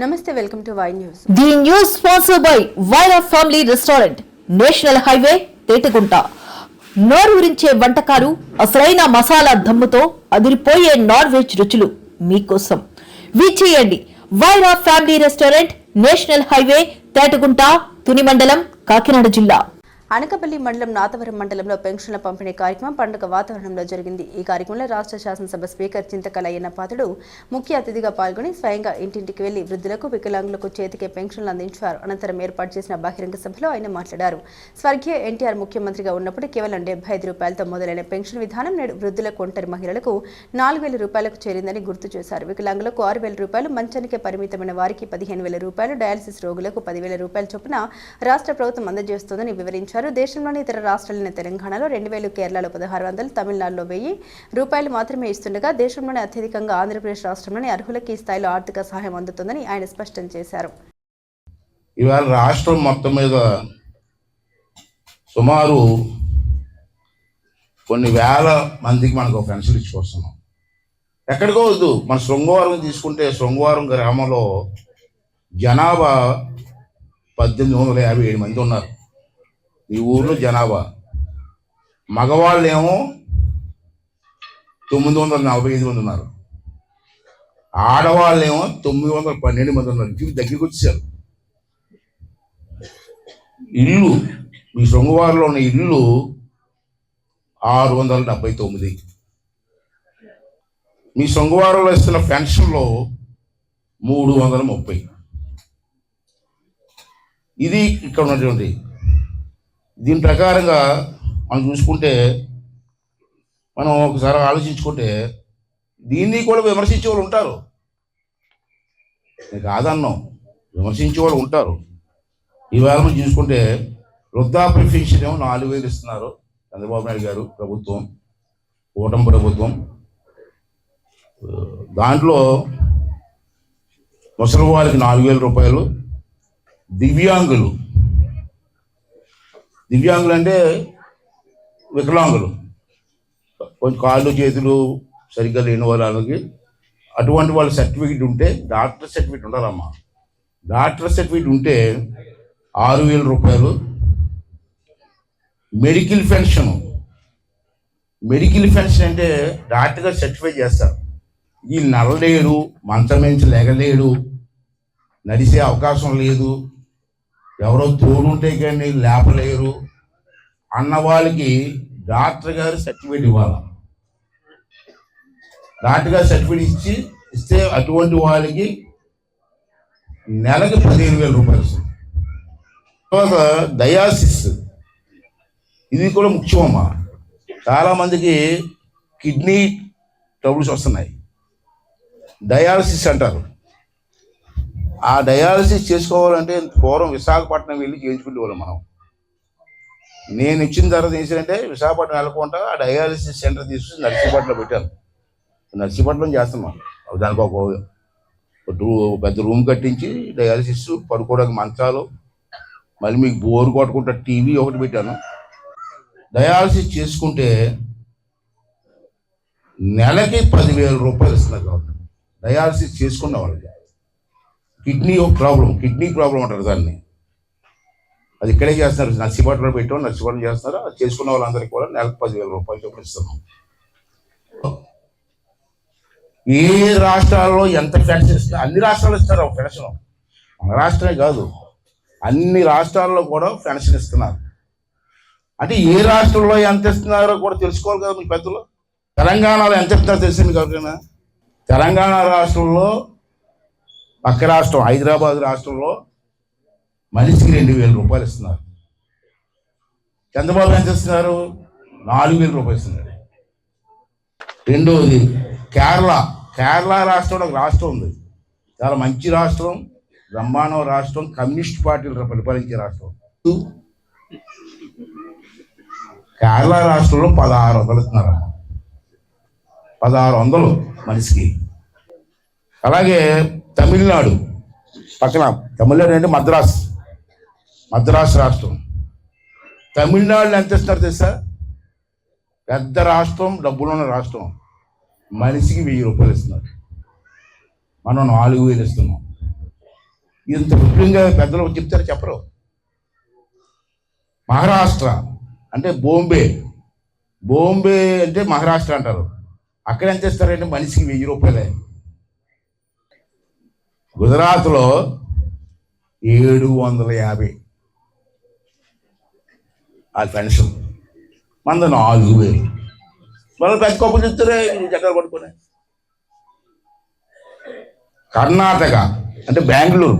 Namaste, welcome to Y News. The news sponsored by Vaira Family Restaurant, National Highway, Tetegunta. నోరూరించే వంటకాలు, అసలైన మసాలా దమ్ముతో అదిరిపోయే non veg రుచులు మీకోసం. విచ్చేయండి Wyra family restaurant, national highway, Thetagunta, Tuni మండలం, కాకినాడ జిల్లా. అనకపల్లి మండలం నాతవరం మండలంలో పెన్షన్ల పంపిణీ కార్యక్రమం పండుగ వాతావరణంలో జరిగింది. ఈ కార్యక్రమంలో రాష్ట్ర శాసనసభ స్పీకర్ చింతకల అయ్యన్న పాత్రుడు ముఖ్య అతిథిగా పాల్గొని స్వయంగా ఇంటింటికి వెళ్లి వృద్ధులకు, వికలాంగులకు చేతికే పెన్షన్లు అందించారు. అనంతరం ఏర్పాటు చేసిన బహిరంగ సభలో ఆయన మాట్లాడారు. స్వర్గీయ ఎన్టీఆర్ ముఖ్యమంత్రిగా ఉన్నప్పుడు కేవలం 75 రూపాయలతో మొదలైన పెన్షన్ విధానం నేడు వృద్ధులకు, ఒంటరి మహిళలకు 4000 రూపాయలకు చేరిందని గుర్తు చేశారు. వికలాంగులకు 6000 రూపాయలు, మంచానికే పరిమితమైన వారికి 15000 రూపాయలు, డయాలసిస్ రోగులకు 10000 రూపాయల చొప్పున రాష్ట్ర ప్రభుత్వం అందజేస్తోందని వివరించారు. దేశంలోని ఇతర రాష్ట్రాలైన తెలంగాణలో 2000, కేరళలో 1600, తమిళనాడులో 1000 రూపాయలు మాత్రమే ఇస్తుండగా దేశంలోనే అత్యధికంగా ఆంధ్రప్రదేశ్ రాష్ట్రంలోని అర్హులకు ఈ స్థాయిలో ఆర్థిక సహాయం అందుతుందని ఆయన స్పష్టం చేశారు. ఇవాళ రాష్ట్రం మొత్తం మీద సుమారు కొన్ని వేల మందికి మనకు పెన్షన్ ఇచ్చుకొస్తున్నాం. ఎక్కడికో వద్దు, మన శృంగవరం తీసుకుంటే శృంగవరం గ్రామంలో జనాభా 1857 మంది ఉన్నారు. ఈ ఊర్లో జనాభా మగవాళ్ళేమో 945 మంది ఉన్నారు, ఆడవాళ్ళేమో 912 మంది ఉన్నారు. దగ్గరికి వచ్చారు. ఇల్లు, మీ శృంగవారిలో ఉన్న ఇల్లు 679. మీ శృంగవారంలో ఇస్తున్న పెన్షన్లో 330. ఇది ఇక్కడ ఉన్నటువంటి దీని ప్రకారంగా మనం చూసుకుంటే, మనం ఒకసారి ఆలోచించుకుంటే దీన్ని కూడా విమర్శించే వాళ్ళు ఉంటారు. కాదన్నాం, విమర్శించే వాళ్ళు ఉంటారు. ఈవేళ మనం చూసుకుంటే వృద్ధాప్య పెన్షన్ ఏమో 4000 ఇస్తున్నారు చంద్రబాబు నాయుడు గారు ప్రభుత్వం, కూటమి ప్రభుత్వం. దాంట్లో ముసలి వాళ్ళకి 4000 రూపాయలు, దివ్యాంగులు అంటే వికలాంగులు, కొంచెం కాళ్ళు చేతులు సరిగ్గా లేని వాళ్ళకి, అటువంటి వాళ్ళ సర్టిఫికెట్ ఉంటే, డాక్టర్ సర్టిఫికెట్ ఉండాలమ్మా, డాక్టర్ సర్టిఫికెట్ ఉంటే 6000 రూపాయలు. మెడికల్ పెన్షన్ అంటే డాక్టర్గా సర్టిఫై చేస్తారు. ఈ నడలేడు, మంచం నుంచి లెగలేడు, నడిసే అవకాశం లేదు, ఎవరో తోడుంటే కానీ లేపలేరు అన్న వాళ్ళకి డాక్టర్ గారు సర్టిఫికేట్ ఇవ్వాలి. డాక్టర్ గారు సర్టిఫికేట్ ఇస్తే అటువంటి వాళ్ళకి నెలకి 15000 రూపాయలు వస్తుంది. తర్వాత డయాలసిస్, ఇది కూడా ముఖ్యమమ్మా. చాలామందికి కిడ్నీ ట్రబుల్స్ వస్తున్నాయి, డయాలసిస్ అంటారు. ఆ డయాలసిస్ చేసుకోవాలంటే పూర్వం విశాఖపట్నం వెళ్ళి చేయించుకునేవాళ్ళం మనం. నేను ఇచ్చిన తర్వాత ఏంటంటే విశాఖపట్నం వెళ్ళకుండా ఆ డయాలసిస్ సెంటర్ తీసుకుని నర్సీపట్నంలో పెట్టాను. నర్సీపట్నం చేస్తున్నాం. దానికి ఒక పెద్ద రూమ్ కట్టించి డయాలసిస్, పడుకోవడానికి మంచాలు, మళ్ళీ మీకు బోరు కొట్టుకుంటా టీవీ ఒకటి పెట్టాను. డయాలసిస్ చేసుకుంటే నెలకి 10000 రూపాయలు ఇస్తున్నారు గవర్నమెంట్ డయాలసిస్ చేసుకున్న వాళ్ళకి. కిడ్నీ ప్రాబ్లం అంటారు దాన్ని. అది ఇక్కడే చేస్తున్నారు, నర్సీపట్నంలో పెట్టాం, నర్సీపట్నం చేస్తున్నారు. అది చేసుకున్న వాళ్ళందరికీ కూడా నెలకు 10000 రూపాయలు చొప్పున ఇస్తున్నాం. ఏ రాష్ట్రాల్లో ఎంత పెన్షన్ ఇస్తున్నారు? అన్ని రాష్ట్రాలు ఇస్తారు పెన్షన్. మన రాష్ట్రమే కాదు, అన్ని రాష్ట్రాల్లో కూడా పెన్షన్ ఇస్తున్నారు. అంటే ఏ రాష్ట్రంలో ఎంత ఇస్తున్నారో కూడా తెలుసుకోవాలి కదా మీ పెద్దలు. తెలంగాణలో ఎంత ఇస్తున్నారో తెలిసింది ఎవరికైనా? తెలంగాణ రాష్ట్రంలో, పక్క రాష్ట్రం హైదరాబాద్ రాష్ట్రంలో మనిషికి 2000 రూపాయలు ఇస్తున్నారు. చంద్రబాబు ఎంత ఇస్తున్నారు? 4000 రూపాయలు ఇస్తున్నారు. రెండోది కేరళ రాష్ట్రంలో ఒక రాష్ట్రం ఉంది, చాలా మంచి రాష్ట్రం, బ్రహ్మాండ రాష్ట్రం, కమ్యూనిస్ట్ పార్టీలు పరిపాలించే రాష్ట్రం. కేరళ రాష్ట్రంలో 1600 ఇస్తున్నారమ్మ, 1600 మనిషికి. అలాగే తమిళనాడు పక్కన, తమిళనాడు అంటే మద్రాస్ రాష్ట్రం. తమిళనాడులో ఎంత ఇస్తున్నారు తెలుసా? పెద్ద రాష్ట్రం, డబ్బులున్న రాష్ట్రం, మనిషికి 1000 రూపాయలు ఇస్తున్నారు. మనం 4000 ఇస్తున్నాం. ఇంత విపులంగా పెద్దలు చెప్తారు చెప్పరు. మహారాష్ట్ర అంటే బాంబే అంటే మహారాష్ట్ర అంటారు. అక్కడ ఎంత ఇస్తారంటే మనిషికి 1000 రూపాయలే. గుజరాత్లో 750 ఆ పెన్షన్, మంది 4000. వాళ్ళు పెద్ద కప్పులు ఇస్తారే చక్కెర పట్టుకునే. కర్ణాటక అంటే బెంగళూరు,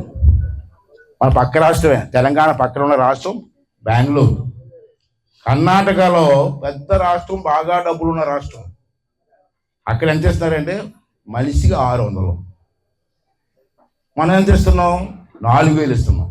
మన పక్క రాష్ట్రమే, తెలంగాణ పక్కన ఉన్న రాష్ట్రం బెంగళూరు. కర్ణాటకలో పెద్ద రాష్ట్రం, బాగా డబ్బులు ఉన్న రాష్ట్రం. అక్కడ ఎంత ఇస్తున్నారంటే మనిషికి 600. మనం ఎంత ఇస్తున్నాం? 4000 ఇస్తున్నాం.